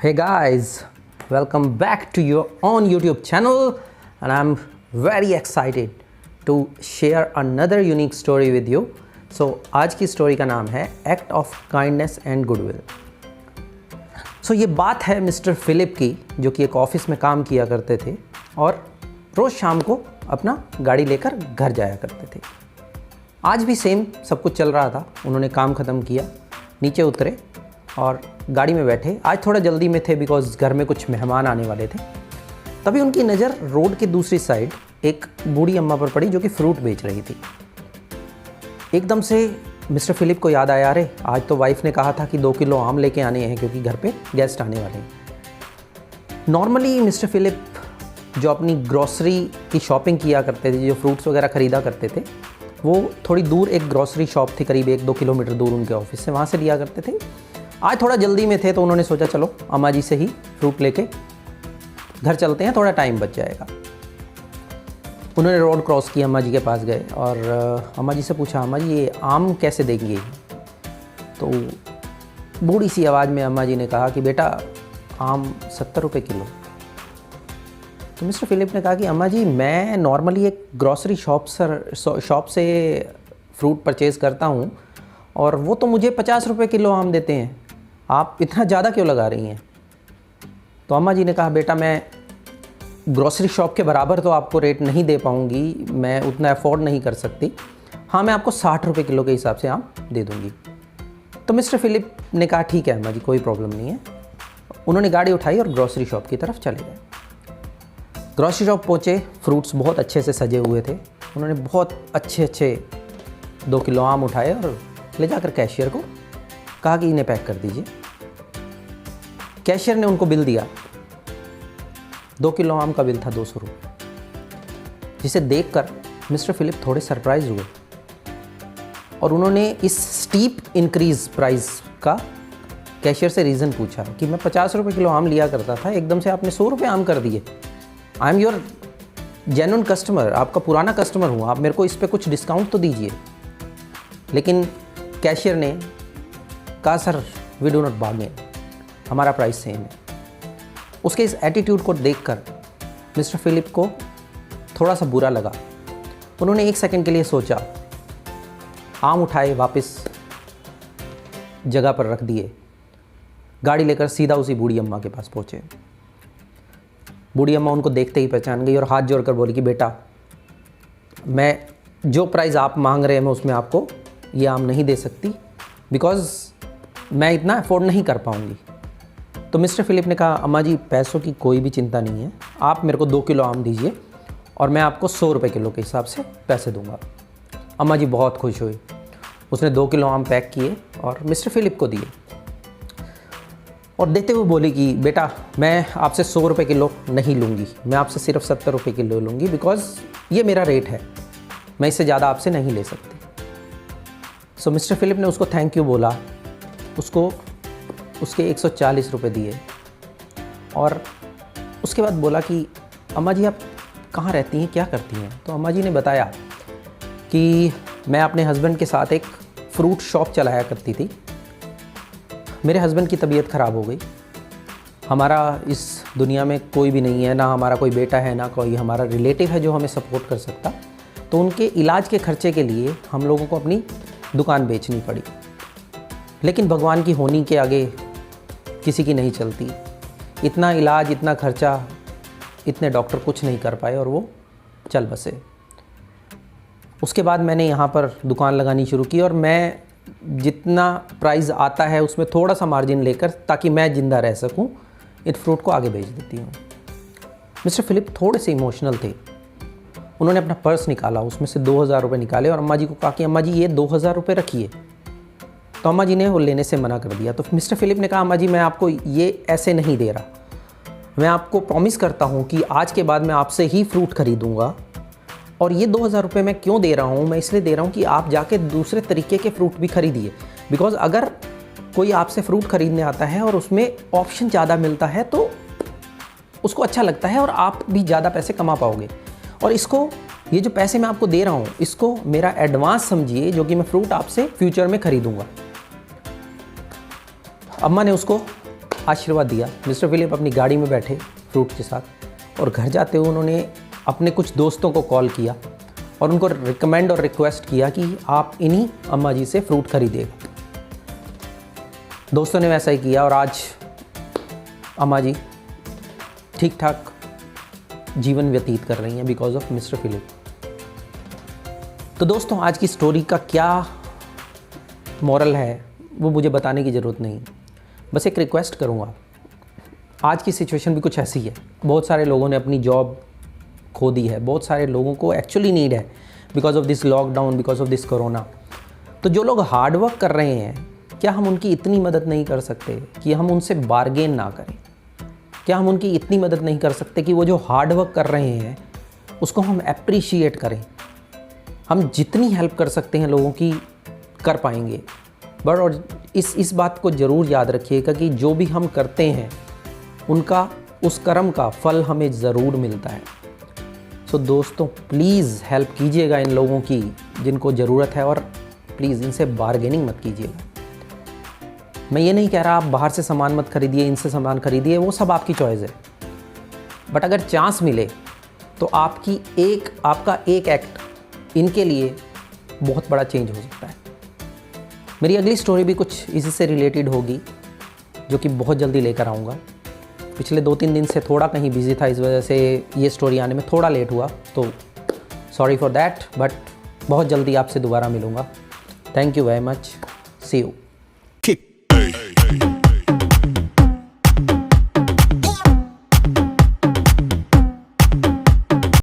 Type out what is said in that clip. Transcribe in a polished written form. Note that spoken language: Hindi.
Hey guys, welcome back to your own YouTube channel, and I'm very excited to share another unique story with you. So आज की स्टोरी का नाम है act of kindness and goodwill. So ये बात है मिस्टर फिलिप की, जो कि एक ऑफिस में काम किया करते थे और रोज़ शाम को अपना गाड़ी लेकर घर जाया करते थे। आज भी सेम सब कुछ चल रहा था। उन्होंने काम ख़त्म किया, नीचे उतरे और गाड़ी में बैठे। आज थोड़ा जल्दी में थे बिकॉज़ घर में कुछ मेहमान आने वाले थे। तभी उनकी नज़र रोड की दूसरी साइड एक बूढ़ी अम्मा पर पड़ी जो कि फ्रूट बेच रही थी। एकदम से मिस्टर फिलिप को याद आया, अरे आज तो वाइफ ने कहा था कि 2 किलो आम लेके आने हैं क्योंकि घर पे गेस्ट आने वाले हैं। नॉर्मली मिस्टर फिलिप जो अपनी ग्रॉसरी की शॉपिंग किया करते थे, जो फ्रूट्स वगैरह ख़रीदा करते थे, वो थोड़ी दूर एक ग्रॉसरी शॉप थी, करीब 1-2 किलोमीटर दूर उनके ऑफिस से, वहाँ से लिया करते थे। आज थोड़ा जल्दी में थे तो उन्होंने सोचा चलो अम्मा जी से ही फ्रूट लेके घर चलते हैं, थोड़ा टाइम बच जाएगा। उन्होंने रोड क्रॉस किया, अम्मा जी के पास गए और अम्मा जी से पूछा, अम्मा जी ये आम कैसे देंगे? तो बूढ़ी सी आवाज़ में अम्मा जी ने कहा कि बेटा आम 70 रुपये किलो। तो मिस्टर फिलिप ने कहा कि अम्मा जी मैं नॉर्मली एक ग्रॉसरी शॉप से फ्रूट परचेज़ करता हूँ और वो तो मुझे 50 रुपये किलो आम देते हैं, आप इतना ज़्यादा क्यों लगा रही हैं? तो अम्मा जी ने कहा बेटा मैं ग्रॉसरी शॉप के बराबर तो आपको रेट नहीं दे पाऊँगी, मैं उतना अफोर्ड नहीं कर सकती। हाँ, मैं आपको 60 रुपये किलो के हिसाब से आम दे दूँगी। तो मिस्टर फिलिप ने कहा ठीक है अम्मा जी, कोई प्रॉब्लम नहीं है। उन्होंने गाड़ी उठाई और ग्रॉसरी शॉप की तरफ चले गए। ग्रॉसरी शॉप पहुँचे, फ्रूट्स बहुत अच्छे से सजे हुए थे। उन्होंने बहुत अच्छे 2 किलो आम उठाए और ले जाकर कैशियर को कहा कि इन्हें पैक कर दीजिए। कैशियर ने उनको बिल दिया। 2 किलो आम का बिल था 200 रुपये, जिसे देखकर मिस्टर फिलिप थोड़े सरप्राइज हुए और उन्होंने इस स्टीप इंक्रीज प्राइस का कैशियर से रीज़न पूछा कि मैं 50 रुपये किलो आम लिया करता था, एकदम से आपने 100 रुपये आम कर दिए। I am your genuine customer, आपका पुराना कस्टमर हूँ, आप मेरे को इस पर कुछ डिस्काउंट तो दीजिए। लेकिन कैशियर ने कहा sir we do not bargain, हमारा प्राइस सेम है। उसके इस एटीट्यूड को देखकर मिस्टर फिलिप को थोड़ा सा बुरा लगा। उन्होंने 1 सेकंड के लिए सोचा, आम उठाए, वापस जगह पर रख दिए, गाड़ी लेकर सीधा उसी बूढ़ी अम्मा के पास पहुँचे। बूढ़ी अम्मा उनको देखते ही पहचान गई और हाथ जोड़कर बोली कि बेटा मैं जो प्राइस आप मांग रहे हैं मैं उसमें आपको ये आम नहीं दे सकती, बिकॉज़ मैं इतना अफोर्ड नहीं कर पाऊँगी। तो मिस्टर फिलिप ने कहा अम्मा जी पैसों की कोई भी चिंता नहीं है, आप मेरे को 2 किलो आम दीजिए और मैं आपको 100 रुपये किलो के हिसाब से पैसे दूंगा। अम्मा जी बहुत खुश हुई। उसने 2 किलो आम पैक किए और मिस्टर फिलिप को दिए और देते हुए बोली कि बेटा मैं आपसे 100 रुपये किलो नहीं लूँगी, मैं आपसे सिर्फ 70 रुपये किलो लूँगी, बिकॉज़ ये मेरा रेट है, मैं इससे ज़्यादा आपसे नहीं ले सकती। सो मिस्टर फिलिप ने उसको थैंक यू बोला, उसको उसके 140 रुपये दिए और उसके बाद बोला कि अम्मा जी आप कहाँ रहती हैं, क्या करती हैं? तो अम्मा जी ने बताया कि मैं अपने हस्बैंड के साथ एक फ्रूट शॉप चलाया करती थी, मेरे हस्बैंड की तबीयत ख़राब हो गई, हमारा इस दुनिया में कोई भी नहीं है, ना हमारा कोई बेटा है, ना कोई हमारा रिलेटिव है जो हमें सपोर्ट कर सकता, तो उनके इलाज के खर्चे के लिए हम लोगों को अपनी दुकान बेचनी पड़ी। लेकिन भगवान की होनी के आगे किसी की नहीं चलती, इतना इलाज, इतना खर्चा, इतने डॉक्टर कुछ नहीं कर पाए और वो चल बसे। उसके बाद मैंने यहाँ पर दुकान लगानी शुरू की और मैं जितना प्राइस आता है उसमें थोड़ा सा मार्जिन लेकर, ताकि मैं ज़िंदा रह सकूँ, इस फ्रूट को आगे बेच देती हूँ। मिस्टर फिलिप थोड़े से इमोशनल थे। उन्होंने अपना पर्स निकाला, उसमें से 2000 रुपये निकाले और अम्मा जी को कहा कि अम्मा जी ये 2000 रुपये रखिए। तो अम्मा जी ने वो लेने से मना कर दिया। तो मिस्टर फिलिप ने कहा अम्मा जी मैं आपको ये ऐसे नहीं दे रहा, मैं आपको प्रॉमिस करता हूँ कि आज के बाद मैं आपसे ही फ्रूट खरीदूँगा, और ये 2000 रुपये मैं क्यों दे रहा हूँ, मैं इसलिए दे रहा हूँ कि आप जाके दूसरे तरीके के फ्रूट भी खरीदिए। बिकॉज़ अगर कोई आपसे फ्रूट खरीदने आता है और उसमें ऑप्शन ज़्यादा मिलता है तो उसको अच्छा लगता है और आप भी ज़्यादा पैसे कमा पाओगे। और इसको, ये जो पैसे मैं आपको दे रहा हूँ, इसको मेरा एडवांस समझिए, जो कि मैं फ्रूट आपसे फ्यूचर में खरीदूँगा। अम्मा ने उसको आशीर्वाद दिया। मिस्टर फिलिप अपनी गाड़ी में बैठे फ्रूट के साथ, और घर जाते हुए उन्होंने अपने कुछ दोस्तों को कॉल किया और उनको रिकमेंड और रिक्वेस्ट किया कि आप इन्हीं अम्मा जी से फ्रूट खरीदिएगा। दोस्तों ने वैसा ही किया और आज अम्मा जी ठीक ठाक जीवन व्यतीत कर रही हैं बिकॉज ऑफ मिस्टर फिलिप। तो दोस्तों, आज की स्टोरी का क्या मॉरल है वो मुझे बताने की ज़रूरत नहीं, बस एक रिक्वेस्ट करूँगा। आज की सिचुएशन भी कुछ ऐसी है, बहुत सारे लोगों ने अपनी जॉब खो दी है, बहुत सारे लोगों को एक्चुअली नीड है because of this lockdown, because of this corona. तो जो लोग हार्ड वर्क कर रहे हैं, क्या हम उनकी इतनी मदद नहीं कर सकते कि हम उनसे बार्गेन ना करें? क्या हम उनकी इतनी मदद नहीं कर सकते कि वो जो हार्ड वर्क कर रहे हैं उसको हम अप्रिशिएट करें? हम जितनी हेल्प कर सकते हैं लोगों की कर पाएंगे, बट और इस बात को ज़रूर याद रखिएगा कि जो भी हम करते हैं उनका, उस कर्म का फल हमें ज़रूर मिलता है। सो दोस्तों, प्लीज़ हेल्प कीजिएगा इन लोगों की जिनको ज़रूरत है, और प्लीज़ इनसे बार्गेनिंग मत कीजिएगा। मैं ये नहीं कह रहा आप बाहर से सामान मत खरीदिए, इनसे सामान खरीदिए, वो सब आपकी चॉइस है। बट अगर चांस मिले तो आपका एक एक्ट इनके लिए बहुत बड़ा चेंज हो सकता है। मेरी अगली स्टोरी भी कुछ इसी से रिलेटेड होगी, जो कि बहुत जल्दी लेकर आऊँगा। पिछले 2-3 दिन से थोड़ा कहीं बिजी था, इस वजह से ये स्टोरी आने में थोड़ा लेट हुआ, तो सॉरी फॉर दैट, बट बहुत जल्दी आपसे दोबारा मिलूँगा। Thank you very much, see you.